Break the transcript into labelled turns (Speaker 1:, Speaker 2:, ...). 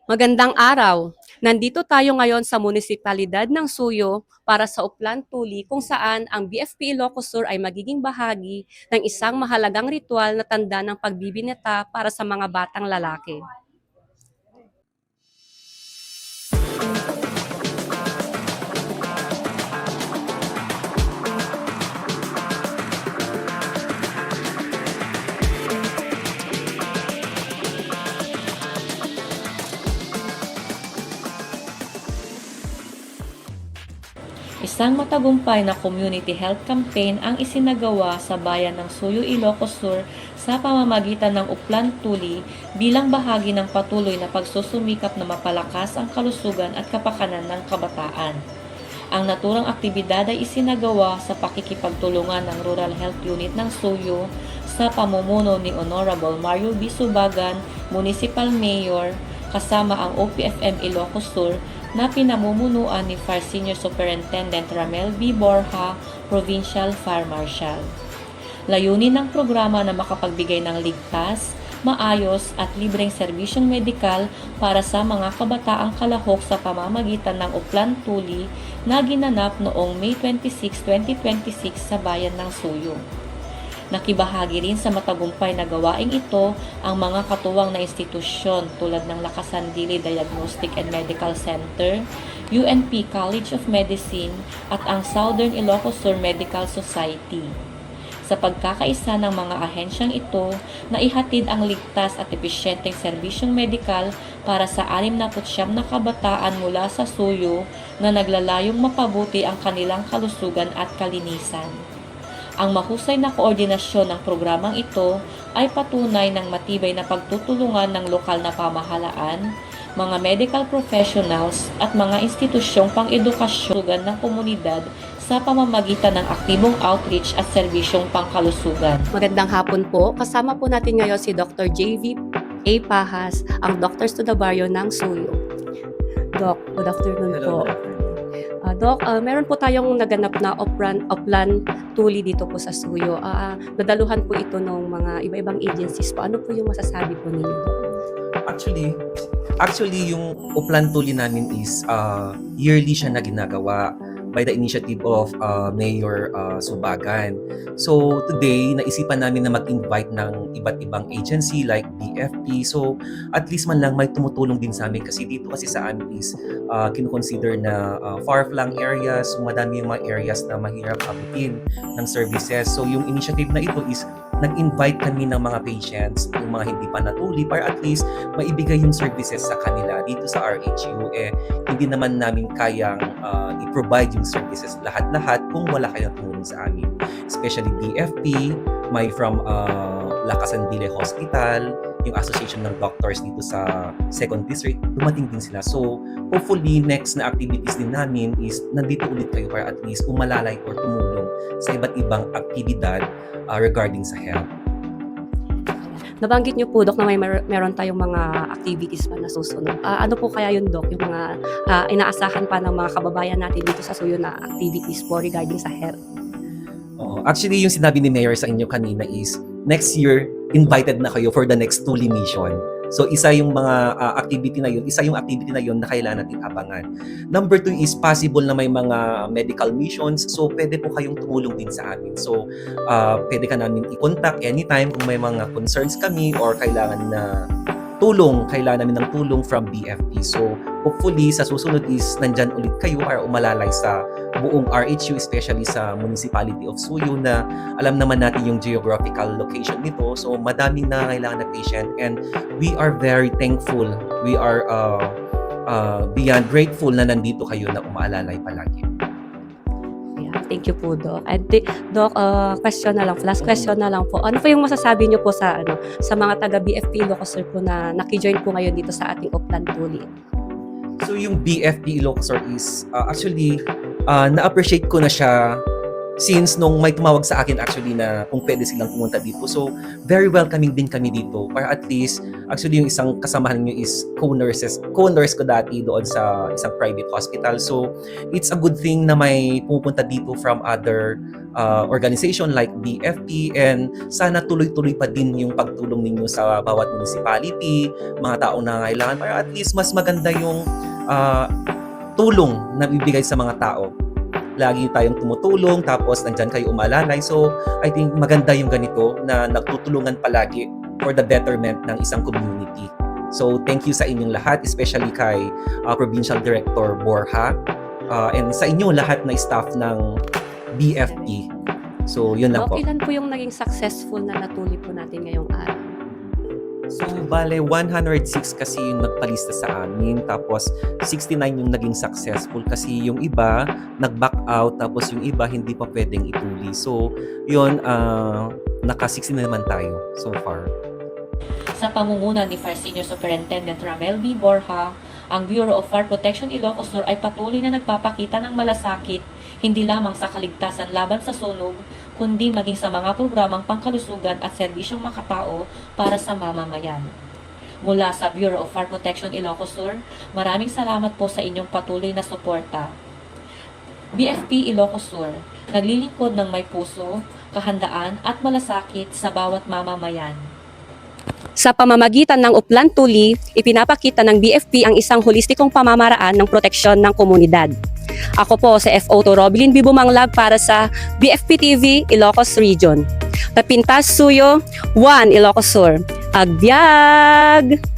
Speaker 1: Magandang araw! Nandito tayo ngayon sa munisipalidad ng Suyo para sa Uplan Tuli kung saan ang BFP Ilocos Sur ay magiging bahagi ng isang mahalagang ritual na tanda ng pagbibinata para sa mga batang lalaki.
Speaker 2: Isang matagumpay na community health campaign ang isinagawa sa bayan ng Suyo, Ilocos Sur sa pamamagitan ng Uplan Tuli bilang bahagi ng patuloy na pagsusumikap na mapalakas ang kalusugan at kapakanan ng kabataan. Ang naturang aktibidad ay isinagawa sa pakikipagtulungan ng Rural Health Unit ng Suyo sa pamumuno ni Honorable Mario B. Subagan, Municipal Mayor, kasama ang OPFM Ilocos Sur na pinamumunuan ni Fire Senior Superintendent Ramel B. Borja, Provincial Fire Marshal. Layunin ng programa na makapagbigay ng ligtas, maayos at libreng serbisyong medikal para sa mga kabataang kalahok sa pamamagitan ng Uplan Tuli na ginanap noong May 26, 2026 sa bayan ng Suyo. Nakibahagi rin sa matagumpay na gawaing ito ang mga katuwang na institusyon tulad ng Lakasandili Diagnostic and Medical Center, UNP College of Medicine at ang Southern Ilocos Sur Medical Society. Sa pagkakaisa ng mga ahensyang ito, naihatid ang ligtas at episyenteng serbisyong medikal para sa 69 na kabataan mula sa Suyo na naglalayong mapabuti ang kanilang kalusugan at kalinisan. Ang mahusay na koordinasyon ng programang ito ay patunay ng matibay na pagtutulungan ng lokal na pamahalaan, mga medical professionals at mga institusyong pang-edukasyon ng komunidad sa pamamagitan ng aktibong outreach at serbisyong pangkalusugan.
Speaker 1: Magandang hapon po. Kasama po natin ngayon si Dr. JV A. Pahas, ang Doctors to the Barrio ng Suyo. Doc, good afternoon po. Doc, meron po tayong naganap na Uplan Tuli dito po sa Suyo. Nadaluhan po ito ng mga iba-ibang agencies po. Ano po yung masasabi po ninyo, Doc?
Speaker 3: Actually yung Uplan Tuli namin is yearly siya na ginagawa by the initiative of Mayor Subagan. So today, naisipan namin na mag-invite ng iba't ibang agency like BFP. So at least man lang may tumutulong din sa amin kasi dito kasi sa amin is kino-consider na far-flung areas. So madami yung mga areas na mahirap abutin ng services. So yung initiative na ito is nag-invite kami ng mga patients, yung mga hindi pa natuli para at least maibigay yung services sa kanila dito sa RHU. Hindi naman namin kayang i-provide yung services lahat-lahat kung wala kayong tumulong sa amin. Especially BFP, may from Lakasandile Hospital, yung Association ng Doctors dito sa 2nd District, dumating din sila. So, hopefully, next na activities din namin is nandito ulit kayo para at least umalalay or tumulong sa iba't ibang aktibidad regarding sa health.
Speaker 1: Nabanggit niyo po, Doc, na meron tayong mga activities pa na susunod. Ano po kaya yun, Doc? Yung mga inaasahan pa ng mga kababayan natin dito sa Suyo na activities po regarding sa health?
Speaker 3: Actually, yung sinabi ni Mayor sa inyo kanina is next year, invited na kayo for the next Tuli mission. So isa yung mga activity na yun, na kailangan natin abangan. Number 2 is possible na may mga medical missions. So pwede po kayong tumulong din sa amin. So pwede ka namin i-contact anytime kung may mga concerns kami or kailangan namin ng tulong from BFP. So hopefully sa susunod is nandyan ulit kayo para umalalay sa buong RHU, especially sa Municipality of Suyo na alam naman natin yung geographical location nito. So madaming na kailangan na patient and we are very thankful. We are beyond grateful na nandito kayo na umaalalay palagi.
Speaker 1: Yeah, thank you po, Doc. And Doc, last question na lang po. Ano po yung masasabi niyo po sa mga taga BFP Ilocos Sur po na naki-join po ngayon dito sa ating Uplan Tuli?
Speaker 3: So yung BFP Ilocos Sur is actually na-appreciate ko na siya since nung may tumawag sa akin actually na kung pwede silang pumunta dito. So, very welcoming din kami dito. Para at least, actually yung isang kasamahan nyo is co-nurse ko dati doon sa isang private hospital. So, it's a good thing na may pupunta dito from other organization like BFP, and sana tuloy-tuloy pa din yung pagtulong ninyo sa bawat municipality, mga taong nangangailangan, para at least mas maganda yung tulong na bibigay sa mga tao. Lagi tayong tumutulong, tapos nandyan kayo umalalay. So, I think maganda yung ganito na nagtutulungan palagi for the betterment ng isang community. So, thank you sa inyong lahat, especially kay Provincial Director Borja, and sa inyo lahat na staff ng BFP. So, yun lang
Speaker 1: Doc,
Speaker 3: po.
Speaker 1: ilan po yung naging successful na natuli po natin ngayong araw?
Speaker 3: So, bale, 106 kasi yung nagpalista sa amin. Tapos, 69 yung naging successful kasi yung iba nag-back out. Tapos, yung iba hindi pa pwedeng ituli. So, yun, naka-60 na naman tayo so far.
Speaker 2: Sa pamumuno ni Fire Senior Superintendent Ramel B. Borja, ang Bureau of Fire Protection Ilocos Sur ay patuloy na nagpapakita ng malasakit hindi lamang sa kaligtasan laban sa sunog, kundi maging sa mga programang pangkalusugan at serbisyong makatao para sa mamamayan. Mula sa Bureau of Fire Protection Ilocos Sur, maraming salamat po sa inyong patuloy na suporta. BFP Ilocos Sur, naglilingkod ng may puso, kahandaan at malasakit sa bawat mamamayan.
Speaker 1: Sa pamamagitan ng Uplan Tuli, ipinapakita ng BFP ang isang holistikong pamamaraan ng proteksyon ng komunidad. Ako po si FO2 Robilin Bibumanglag para sa BFP TV Ilocos Region. Tapintas Suyo, 1 Ilocos Sur. Agbyag!